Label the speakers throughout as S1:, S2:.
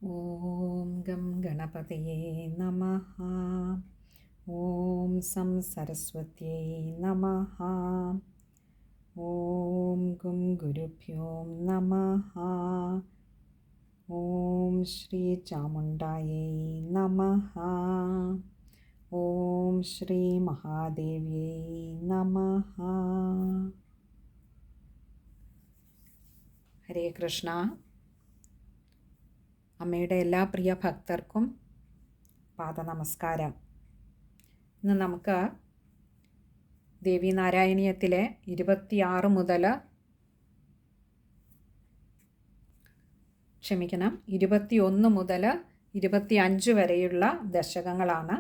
S1: ഓം gum ഗണപതയേ നമഃ. ഓം some സരസ്വത്യൈ നമഃ. ഓം ഗും ഗുരുഭ്യോ നമഃ. ഓം ശ്രീ ചാമുണ്ഡായൈ നമഃ. ഓം ശ്രീ മഹാദേവ്യൈ നമഃ. ഹരേ കൃഷ്ണ. അമ്മയുടെ എല്ലാ പ്രിയ ഭക്തർക്കും പാദനമസ്കാരം. ഇന്ന് നമുക്ക് ദേവീനാരായണീയത്തിലെ 26 മുതൽ 21 മുതൽ 25 വരെയുള്ള ദശകങ്ങളാണ്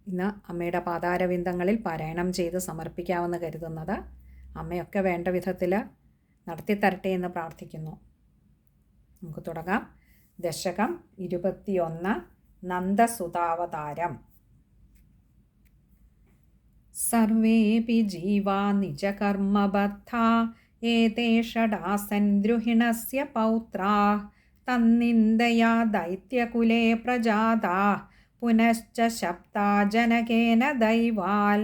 S1: ഇന്ന് അമ്മയുടെ പാതാരവിന്ദങ്ങളിൽ പാരായണം ചെയ്ത് സമർപ്പിക്കാമെന്ന് കരുതുന്നത്. അമ്മയൊക്കെ വേണ്ട വിധത്തിൽ നടത്തിത്തരട്ടെ എന്ന് പ്രാർത്ഥിക്കുന്നു. നമുക്ക് തുടങ്ങാം. ദശകം 21 നന്ദസുതാവതാരം. സർവേപി ജീവാ നിജകർമ്മബദ്ധാ ഏതേ ഷഡാസൻ ദ്രുഹിണസ്യ പൗത്രാഃ തന്നിന്ദയാ ദൈത്യകുലേ പ്രജാതാഃ പുനശ്ച ശപ്താ ജനകേന ദൈവാൽ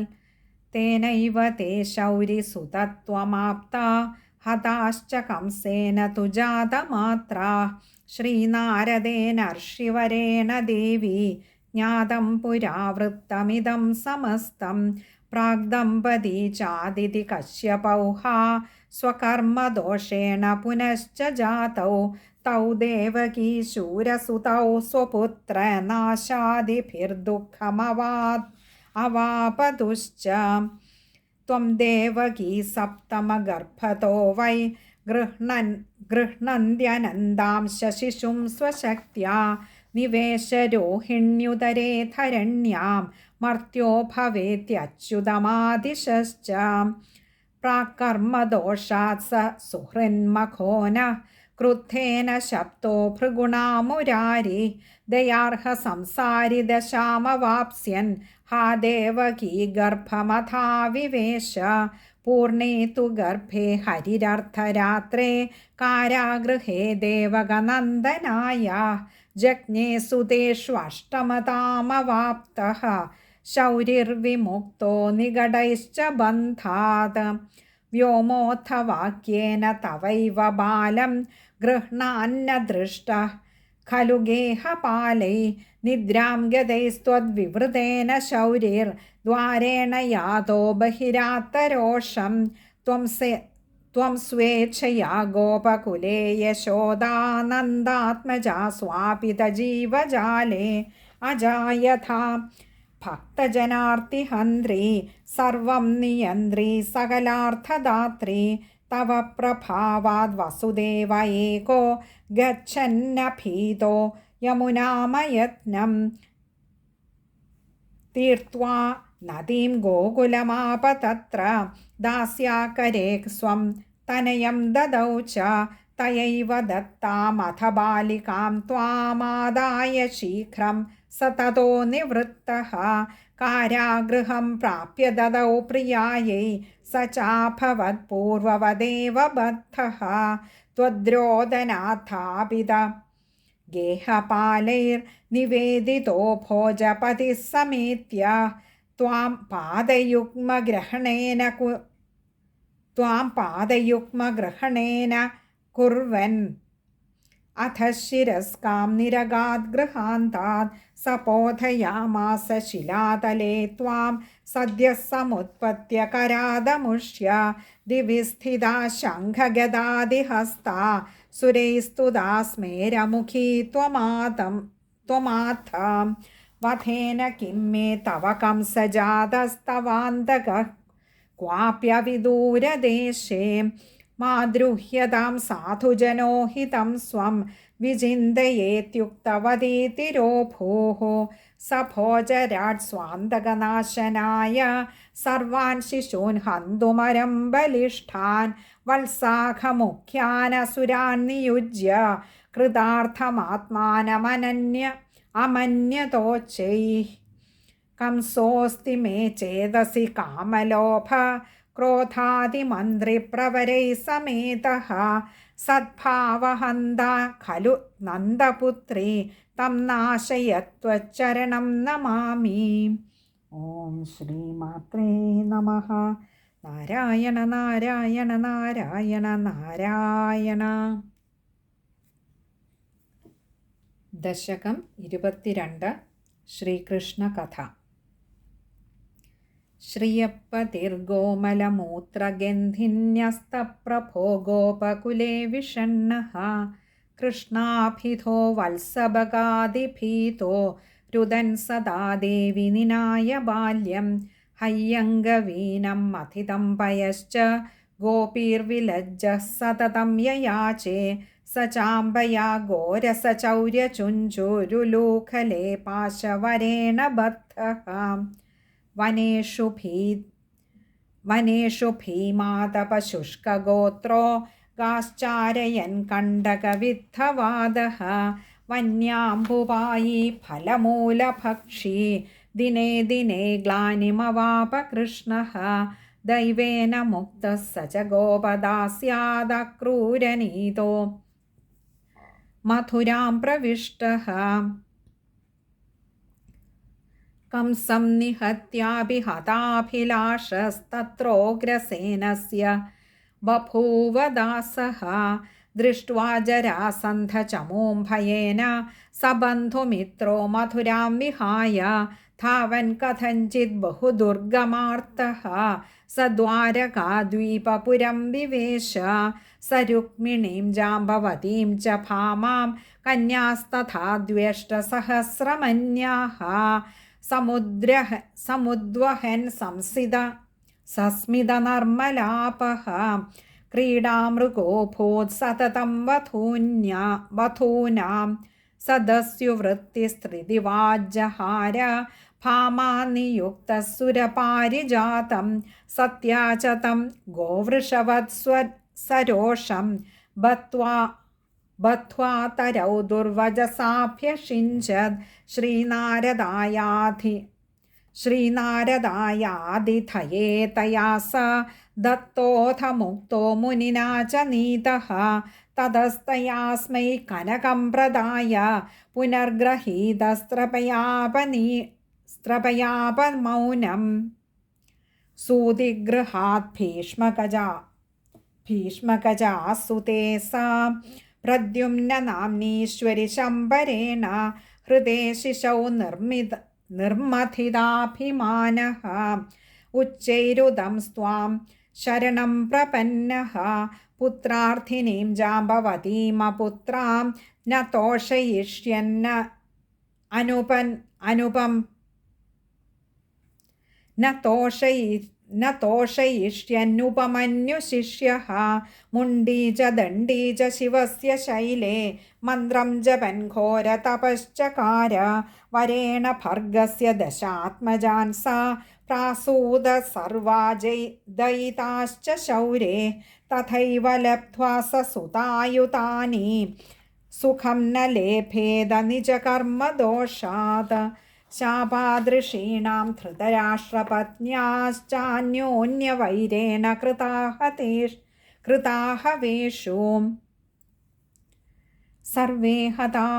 S1: തേനൈവ തേ ശൗരിസുതത്വമാപ്താ ഹതാശ്ച കംസേന തു ജാതമാത്രാഃ ശ്രീനാരദേനർഷിവരേണ ദേവി ജ്ഞാതം പുരാവൃത്തമിദം സമസ്തം പ്രാഗ്ദമ്പതി ചാദിതി കശ്യപൗഃ സ്വകർമ്മദോഷേണ പുനശ്ച ജാതൗ തൗ ദേവകീ ശൂരസുതൗ സ്വപുത്രനാശാദിഭിർദുഃഖമവാപതുശ്ച ത്വം ദേവകീ സപ്തമഗർഭതോ വൈ ഗൃഹ്ണന്ത്യനന്താംശ ശിശും സ്വശക്ത്യാ നിവേശ രോഹിണ്യുദരേ ധരണ്യാം മർത്യോ ഭവേത്യച്യുതമാദിശശ്ച പ്രാകർമ്മദോഷാത് സ സുഹൃന്മഖോ നഃ ക്രുദ്ധേന ശപ്തോ ഭൃഗുണാമുരാരി ദയാർഹ സംസാരി ദശാമവാപ്സ്യൻ ഹാ ദേവകീ ഗർഭമഥാവിവേശ പൂർണേ തു ഗർഭേ ഹരിരർദ്ധരാത്രേ കാരാഗൃഹേ ദേവകനന്ദനായ ജജ്ഞേ സുതേഷ്വഷ്ടമതാമവാപ്തഃ ശൗരിർവിമുക്തോ നിഗടൈശ്ച ബന്ധാത് വ്യോമോऽഥ വാക്യേന തവൈവ ബാലം ഗൃഹ്ണാന്ന ദൃഷ്ടഃ ഖലു ഗേഹപാലൈ നിദ്രാം ഗതൈസ്ത്വദ്വിവൃതേന ശൗരിർ ദ്വാരേണ യാതോ ബഹിരാത്തരോഷം ത്വം സ്വേച്ഛയാ ഗോപകുലേ യശോദാനന്ദാത്മജാ സ്വാപിതജീവജാലേ അജായഥാ ഭക്തജനാർത്തിഹന്ത്രി സർവം നിയന്ത്രി സകലാർത്ഥദാത്രി തവ പ്രഭാവാദ് വസുദേവ ഏകോ ഗച്ഛന്നഭീതോ യമുനാമയത്നം തീർത്വാ നദീം ഗോകുലമാപതത്ര ദാസ്യാകരേ സ്വം തനയം ദദൗ ച തയൈവ ദത്താമഥ ബാലികാം ത്വാമാദായ ശീഘ്രം സ തതോ നിവൃത്തഃ കാരാഗൃഹം പ്രാപ്യ ദദൗ പ്രിയായൈ സ ചാഭവത് പൂർവവദേവ ബദ്ധഃ ത്വദ്രോദനാഥാപിത ഗേഹപാലൈർനിവേദിതോ ഭോജപതിഃ സമേത്യ ത്വാം പാദയുഗ്മഗ്രഹണേന കുർവൻ അഥ ശിരസ്കാം നിരഗാദ് ഗൃഹാന്താത് സപോധയാമാസ ശിലാതലേ ത്വാം സദ്യഃ സമുത്പത്യ കരാദമുഷ്യ ദിവി സ്ഥിതാ ശംഖഗദാദിഹസ്താ സുരൈസ്തുതാ സ്മേരമുഖീ ത്വമാഥ വധേന കിം മേ തവ കംസജാതസ്തവാന്തകഃ ക്വാപ്യവിദൂരദേശേ മാദ്രുഹ്യതാം സാധുജനോ ഹിതം സ്വം വിചിന്തയേത്യുക്തവതീതി രോഭൂഃ സ ഭോജരാട് സ്വാന്തകനാശനായ സർവാൻ ശിശൂൻ ഹന്തുമരം ബലിഷ്ഠാൻ വത്സാഖമുഖ്യാനസുരാൻ നിയുജ്യ കൃതാർത്ഥമാത്മാനമന്യതോച്ചൈഃ कंसोऽस्ति मे चेदसि कामलोभ क्रोधादिमन्त्रिप्रवरैः समेतः സദ്ഭാവഹന്ത ഖലു നന്ദപുത്രീ തം നാശയത്വച്ചരണം നമാമി. ഓം ശ്രീമാത്രേ നമഃ. നാരായണ നാരായണ നാരായണ നാരായണ. ദശകം 22. ശ്രീകൃഷ്ണ കഥ. ശ്രിയപ്പതിർഗോമലമൂത്രഗന്ധിന്യസ്തപ്രഭോ ഗോപകുലേ വിഷണ്ണഃ കൃഷ്ണാഭിധോ വത്സഭഗാദിഭീതോ രുദൻ സദാ ദേവി നിനായ ബാല്യം ഹയ്യംഗവീനം മഥിതം പയശ്ച ഗോപീർവിലജ്ജഃ സതതം യയാചേ സ ചാമ്പയാ ഘോരസചൗര്യചുഞ്ചുരുലൂഖലേ പാശവരേണ ബദ്ധഃ വനേഷു ഭീമാതപശുഷ്കഗോത്രോ ഗാശ്ചാരയൻ കണ്ടകവിദ്ധവാദഃ വന്യാംബുവായി ഫലമൂലഭക്ഷി ദിനേ ദിനേ ഗ്ലാനിമവാപ കൃഷ്ണഃ ദൈവേന മുക്തഃ സ ച ഗോപദാസ്യാദക്രൂരനീതോ മഥുരാം പ്രവിഷ്ടഃ കംസം നിഹത്യാഭിഹതാഭിലാഷസ്തത്രോഗ്രസേനസ്യ ബഭൂവ ദാസഃ ദൃഷ്ട്വാ ജരാസന്ധചമൂം ഭയേന സബന്ധുമിത്രോ മഥുരാം വിഹായ ധാവൻ കഥഞ്ചിത് ബഹുദുർഗമാർത്തഃ സ ദ്വാരകാദ്വീപപുരം വിവേശ സ രുക്മിണീം ജാംബവതീം ച ഭാമാം കന്യാസ്തഥാ ദ്വേഷ്ടസഹസ്രമന്യാഃ സമുദ്വഹൻ സസ്മിതനർമ്മലാപഃ ക്രീഡാമൃഗോഭൂത് സതതം വധൂനാം സദസ്യുവൃത്തിസ്ത്രിദിവാജ്ജഹാര ഭാമാനിയുക്തസുരപാരിജാതം സത്യാചതം ഗോവൃഷവത്സരോഷം ബദ്ധ്വാ തരൗ ദുർവജസാഭ്യഷിഞ്ചത് ശ്രീനാരദായാതിഥയേ തയാ സ ദത്തോഥ മുക്തോ മുനിനാ ച നീതഃ തതസ്തയാസ്മൈ കനകം പ്രദായ പുനർഗ്രഹീതസ്ത്രപയാപമൗനം സൂതിഗൃഹാത് ഭീഷ്മകജാസുതേ സാ പ്രദ്യുമ്ന നാമ്നീശ്വരി ശംബരേണ ഹൃദേ ശിശൗ നിർമഥിതാഭിമാനഃ ഉച്ചൈരുദം സ്ത്വാം ശരണം പ്രപന്നഃ പുത്രാർത്ഥിനീം ജാംബവതീമപുത്രാം ന തോഷയിഷ്യന്ന ന തോഷയിഷ്യന്നുപമന്യുശിഷ്യഃ മുണ്ഡീ ച ദണ്ഡീ ച ശിവസ്യ ശൈലേ മന്ത്രം ജപൻ ഘോരതപശ്ചകാര വരേണ ഭർഗസ്യ ദശാത്മജാൻ സാ പ്രാസൂത സർവാ ദയിതാശ്ച ശൗരേ തഥൈവ ലബ്ധ്വാ സ സുതായുതാനി സുഖം ന ലേഭേദ നിജകർമ്മദോഷാത് ശാപാദൃശീണാം ധൃതരാഷ്ട്രപത്ന്യാശ്ചാന്യോന്യവൈരേണ കൃതാഹവേഷു സർവേ ഹതാ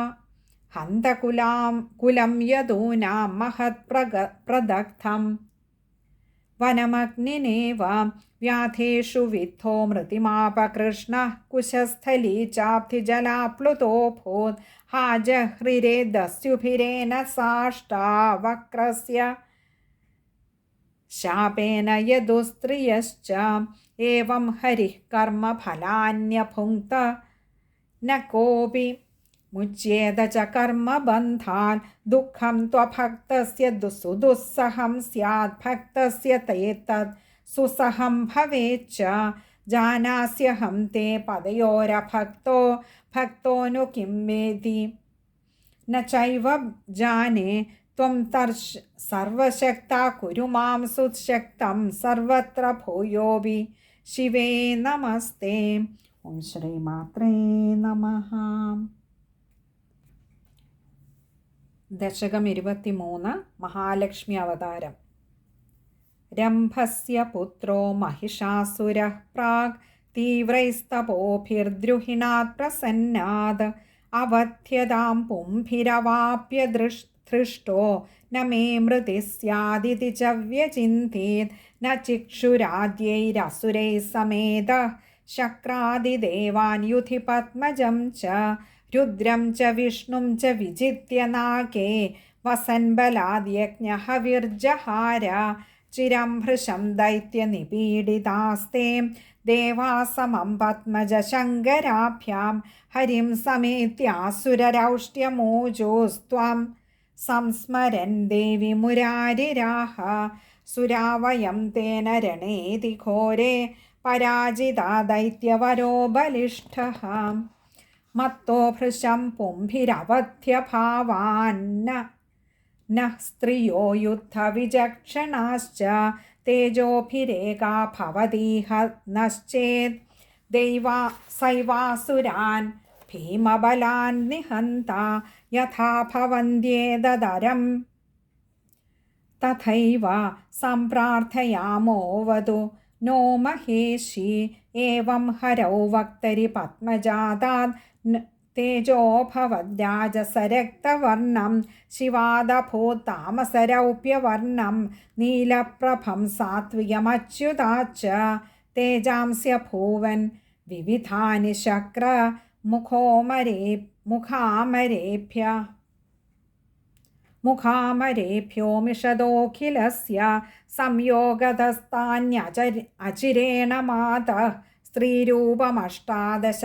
S1: ഹന്തകുലം യദൂനാം മഹത്പ്രദഗ്ധം വനമഗ്നിനേവ വ്യാധേഷു വിദ്ധോ മൃതിമാപകൃഷ്ണഃ കുശസ്ഥലീ ചാബ്ധിജലാപ്ലുതോഭൂത് ഹാജഹ്രിരേ ദസ്യുഭിരേണ സാഷ്ടാവക്രസ്യ ശാപേന യദുസ്ത്രിയശ്ച ഏവം ഹരിഃ കർമ്മഫലാന്യഭുങ്ക്ത ന കോപി മുച്യേത ച കർമ്മബന്ധാൻ ദുഃഖം ത്വഭക്തസ്യ സുദുസ്സഹം സ്യാത് ഭക്തസ്യ തേതത് സുസഹം ഭവേച്ച ജാനാസ്യഹം തേ പദയോരഭക്തോ नु കിം വേദി ന ചൈവ ജാനേ ത്വം സർവശക്താ കുരു മാം സുശക്തം സർവത്ര ഭൂയോപി ശിവേ നമസ്തേ. ഓം ശ്രീമാത്രേ നമഃ. ദശകം 23. മഹാലക്ഷ്മി അവതാരം. രംഭസ്യ പുത്രോ മഹിഷാസുരഃ പ്രാഗ് तीव्रैस्तपोभिर्द्रुहिणात् प्रसन्नात् अवध्यतां पुंभिरवाप्य धृष्टो न मे मृतिः स्यादिति च व्यचिन्तेत् न चिक्षुराद्यैरसुरैः समेतः शक्रादिदेवान् युधि पद्मजं च रुद्रं च विष्णुं च विजित्य नाके वसन्बलाद्यज्ञः विर्जहार चिरं भृशं दैत्यनिपीडितास्ते देवासमं पद्मजशङ्कराभ्यां हरिं समेत्यासुररौष्ट्यमोजोस्त्वं संस्मरन् देवि मुरारिराः सुरावयं तेन रणेति घोरे पराजिता दैत्यवरो बलिष्ठः मत्तो भृशं पुंभिरवध्यभावान्न न स्त्रियो युद्धविचक्षणाश्च तेजोभिरेका भवतीह नश्चेत् सैवासुरान् भीमबलान् निहन्ता यथा भवन्त्येतदरं तथैव सम्प्रार्थयामो वदु नो महेशी एवं हरौ वक्तरि पद्मजातात् तेजो भवद्राजसरक्तवर्णं शिवादभूत्तामसरौप्यवर्णं नीलप्रभं सात्विकमच्युताच्च तेजांस्य भूवन् विविधानि शक्र मुखामरेभ्यो मिषदोऽखिलस्य संयोगतस्तान्यचिरेण मातः स्त्रीरूपमष्टादश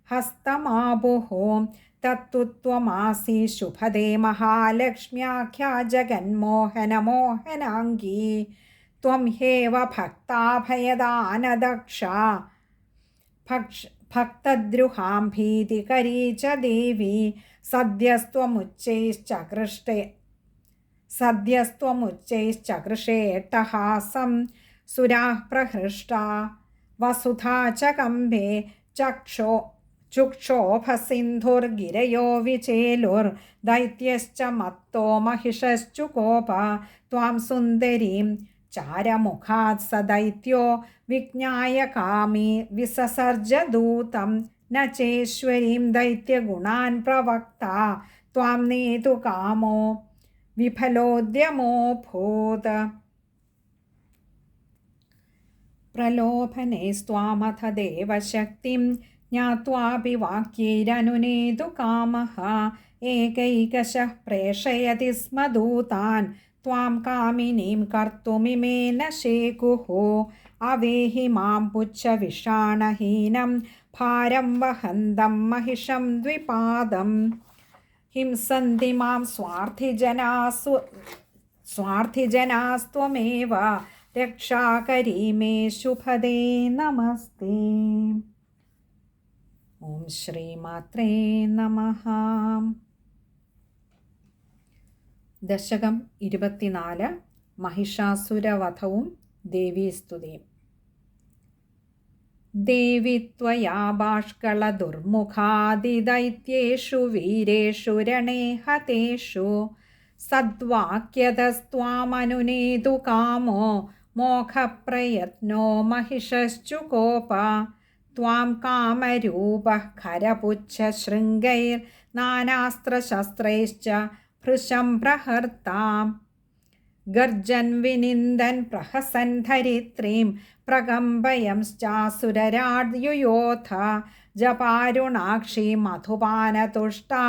S1: हस्तमाबुः तत्तु त्वमासि शुभदे महालक्ष्म्याख्या जगन्मोहनमोहनाङ्गी त्वं ह्येव भक्ताभयदानदक्षा भक्तद्रुहां भीतिकरी च देवी सद्यस्त्वमुच्चैश्चकृषेऽट्टहासं सुराः प्रहृष्टा वसुधा च कम्बे चुक्षोभसिन्धुर्गिरयो विचेलुर्दैत्यश्च मत्तो महिषश्चुकोप त्वां सुन्दरीं चारमुखात् स दैत्यो विज्ञाय कामी विससर्जदूतं न चेश्वरीं दैत्यगुणान् प्रवक्ता त्वां नेतु कामो विफलोद्यमोऽभूत् प्रलोभनेस्त्वामथ देवशक्तिं ज्ञात्वापि वाक्यैरनुनेतु कामः एकैकशः प्रेषयति स्म दूतान् त्वां कामिनीं कर्तुमिमे न शेकुः अवेहि मां पुच्छविषाणहीनं भारं वहन्तं महिषं द्विपादं हिंसन्ति मां स्वार्थिजनास्त्वमेव रक्षाकरी मे शुभदे नमस्ते। ओम श्रीमात्रे नमः। ദശകം 24 महिषासुरवधവും ദേവീസ്തുതിയും. ദേവി ത്വയാ ബാഷ്കളദുർമുഖാദിദൈത്യേഷു വീരേഷു രണേ ഹതേഷു സദ്വാക്യതസ്ത്വാമനുനേതു കാമോ മോഹപ്രയത്നോ महिषश्चुकोप त्वां कामरूपः खरपुच्छशृङ्गैर्नानास्त्रशस्त्रैश्च भृशं प्रहर्तां गर्जन् विनिन्दन् प्रहसन् धरित्रीं प्रकम्पयंश्चासुरराड्युयोथ जपारुणाक्षी मधुपानतुष्टा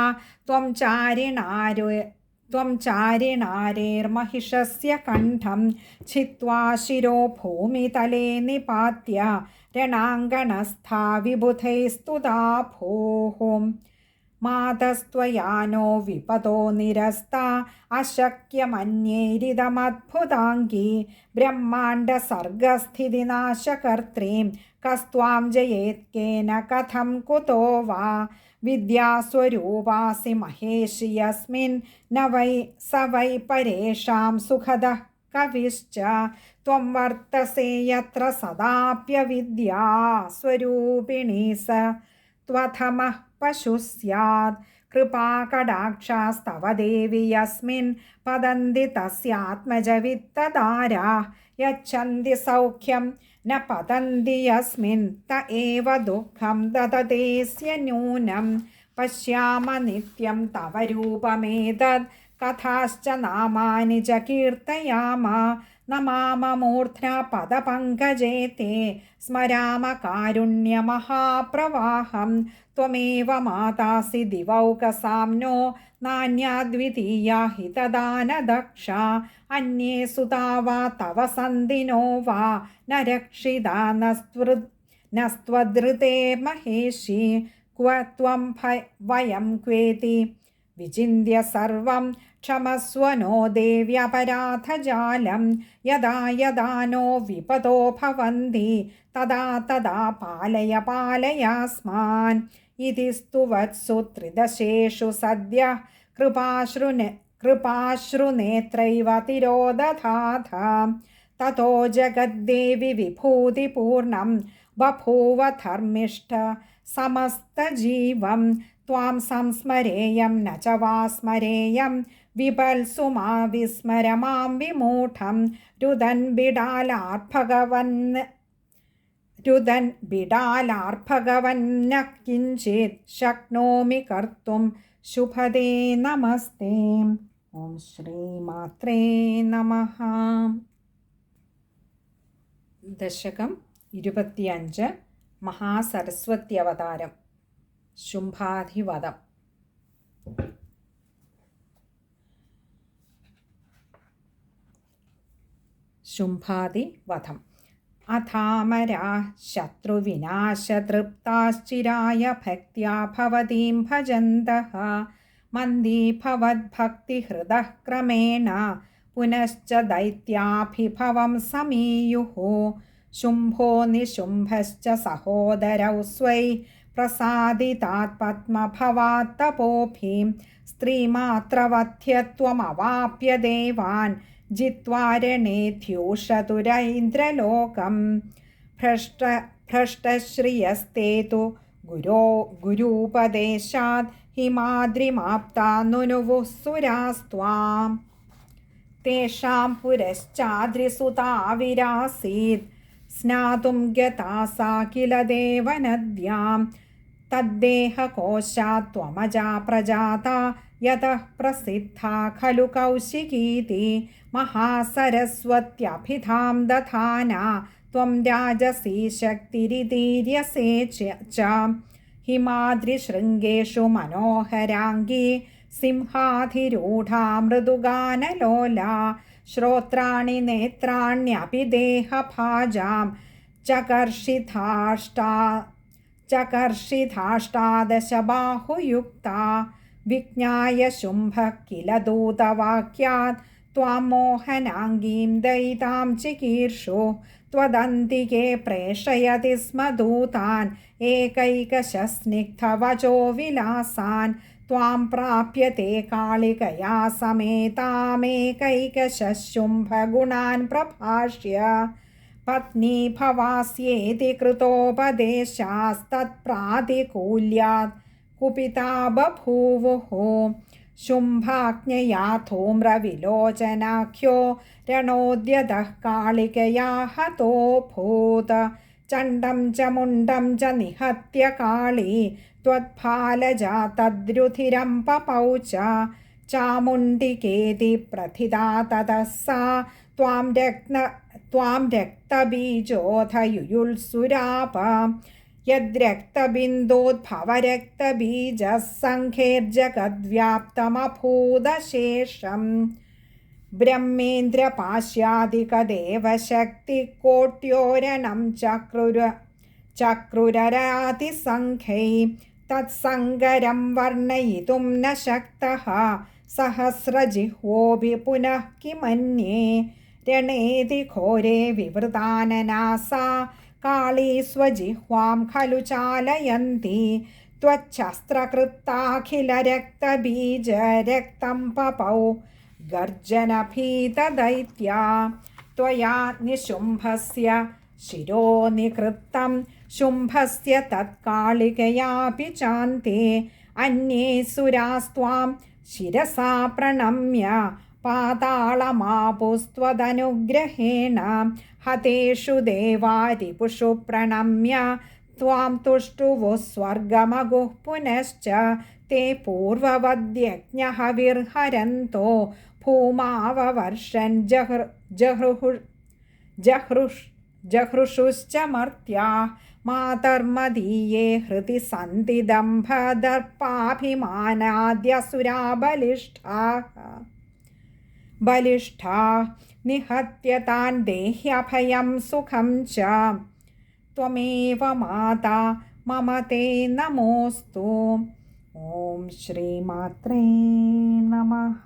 S1: त्वं चारिणारेर्महिषस्य कण्ठं छित्त्वा शिरो भूमितले निपात्य രണാങ്കണസ്ഥാ വിബുധൈസ്തുതാ ഭൂഃ മാതസ്ത്വയാ നോ വിപദോ നിരസ്താ അശക്യമന്യൈരിതമദ്ഭുതാംഗീ ബ്രഹ്മാണ്ഡസർഗസ്ഥിതിനാശകർത്രീം കസ്ത്വാം ജയേത്കേന കഥം കുതോ വാ വിദ്യാസ്വരൂപാസി മഹേഷി യസ്മിൻ ന വൈ സ വൈ പരേഷാം സുഖദഃ കവിശ്ച ത്വം വർത്തസേ യത്ര സദാപ്യവിദ്യാ സ്വരൂപിണീ സ ത്വധമഃ പശു സ്യാത് കൃപാകടാക്ഷാസ്തവ ദേവി യസ്മിൻ പതന്തി തസ്യാത്മജവിത്തധാരാः യച്ഛന്തി സൗഖ്യം न पतन्ति यस्मिन् त एव दुःखं ददतेऽस्य नूनं पश्याम नित्यं तव रूपमेतत् कथाश्च नामानि च कीर्तयाम नमाम मूर्ध्ना पदपङ्कजे ते स्मराम कारुण्यमहाप्रवाहं त्वमेव मातासि दिवौकसाम्नो नान्याद्वितीया हि तदा न दक्षा अन्ये सुता वा तव सन्दिनो वा न रक्षिता नस्त्वदृते महेशि क्व त्वं वयं क्वेति विचिन्त्य सर्वं क्षमस्व नो देव्यपराधजालं यदा यदा नो विपदो भवन्ति तदा तदा पालय पालयास्मान् इति स्तुवत्सु त्रिदशेषु सद्यः कृपाश्रुनेत्रैव तिरोदधाथ ततो जगद्देवि विभूतिपूर्णं बभूव धर्मिष्ठ समस्तजीवं त्वां संस्मरेयं न च वा स्मरेयं विपल्सु मा विस्मर मां विमूढं रुदन् बिडालार्भगवन्न किञ्चित् शक्नोमि कर्तुं शुभदे नमस्ते। ॐ श्रीमात्रे नमः। दशकं 25 महासरस्वत्यवताരം ശുംഭാധിവധം. ശുംഭാധിവധം. അഥാമരാ ശത്രുവിനാശതൃപ്താശ്ചിരായ ഭക്ത്യാ ഭവതീം ഭജന്തഃ മന്ദീഭവദ്ഭക്തിഹൃദഃ ക്രമേണ പുനശ്ച ദൈത്യാഭിഭവം സമീയുഃ ശുംഭോ നിശുംഭശ്ച സഹോദരൗ സ്വൈ പ്രസാദിതാത് പത്മഭവാത്തപോഭിം സ്ത്രീമാത്രവധ്യത്വമവാപ്യ ദേവാൻ ജിത്വാ രണേധ്യൂഷതുരൈന്ദ്രലോകം ഭ്രഷ്ടശ്രിയസ്തേ തു ഗുരൂപദേശാത് ഹിമാദ്രിമാപ്താ നുനുവുഃ സുരാസ്ത്വാം തേഷാം പുരശ്ചാദ്രിസുതാ വിരാസീത് സ്നാതും ഗതാ സാ കില ദേവനദ്യാം തദ്ദേഹകോശാത് ത്വമജാ പ്രജാത യതഃ പ്രസിദ്ധാ ഖലു കൗശികീതി മഹാസരസ്വത്യഭിധാം ദധാനാ ത്വം രാജസീ ശക്തിരിതീര്യസേ ച ഹിമാദ്രിശൃംഗേഷു മനോഹരാംഗീ സിംഹാധിരൂഢാ മൃദുഗാനലോല ശ്രോത്രാണി നേത്രാണ്യപി ദേഹഭാജാം ചകർഷിതാഷ്ടാദശ ബാഹുയുക്താ വിജ്ഞായ ശുംഭഃ കില ദൂതവാക്യാത് ത്വാം മോഹനാംഗീം ദയിതാം ചികീർഷു ത്വദന്തികേ പ്രേഷയതി സ്മ ദൂതാൻ ഏകൈകശസ്നിഗ്ധവചോ വിലാസാൻ ത്വാം പ്രാപ്യത്തെ കാളികയാ സമേതാമേകൈകശുംഭഗുണാൻ പ്രഭാഷ്യ പത്നീ ഭവാസ്യേതി കൃതോപദേശാസ്തത്പ്രാതികൂല്യാത് കുപിതാ ബഭൂവുഃ ശുംഭാജ്ഞയാ ധൂമ്രവിലോചനാഖ്യോ രണോദ്യതഃ കാളികയാ ഹതോഭൂത് ചണ്ഡം ച മുണ്ഡം ച നിഹത്യ കാളീ ത്വത്ഫാലജാ തദ്രുധിരം പപൗ ച ചാമുണ്ഡികേതി പ്രഥിതാ തതഃ സാ ത്വാം രക്തബീജോധയുയുൽസുരാപ യദ്രക്തബിന്ദോദ്ഭവരക്തബീജഃ സംഘേർജഗദ്വ്യാപ്തമഭൂതശേഷം ബ്രഹ്മേന്ദ്രപാശ്യാദികദേവശക്തികോട്യോരണം ചക്രുരരാതിസംഖ്യൈ തത്സങ്കരം വർണ്ണയിതും ന ശക്തഃ സഹസ്രജിഹ്വോऽപി പുനഃ കിമന്യേ രണേതി ഘോരേ വിവൃതാനനാസാ കാളീ സ്വജിഹ്വാം ഖലു ചാലയന്തി ത്വച്ഛസ്ത്രകൃത്താഖിലരക്തബീജരക്തം പപൗ ഗർജനഭീതദൈത്യാ ത്വയാ നിശുംഭസ്യ ശിരോ നികൃത്തം ശുംഭസ്യ തത്കാളികയാപി ചാന്തേ അന്യേ സുരാസ്ത്വാം ശിരസാ പ്രണമ്യ പാതാളമാപുസ്ത്വദനുഗ്രഹേണ ഹതേഷു ദേവാരിപുഷു പ്രണമ്യ ത്വാം തുഷ്ടുവു സ്വർഗമഗുഃ പുനശ്ച തേ പൂർവവദ്യജ്ഞഹവിർഹരന്തോ ഭൂമാവവർഷൻ ജഹൃഷുശ്ച മർത്യാഃ മാതർമദീയേ ഹൃദി സന്തി ബലിഷ്ഠാ നിഹത്യ താൻ ദേഹ്യഭയം സുഖം ച ത്വമേവ മാതാ മമ തേ നമോസ്തു. ഓം ശ്രീമാത്രേ നമഃ.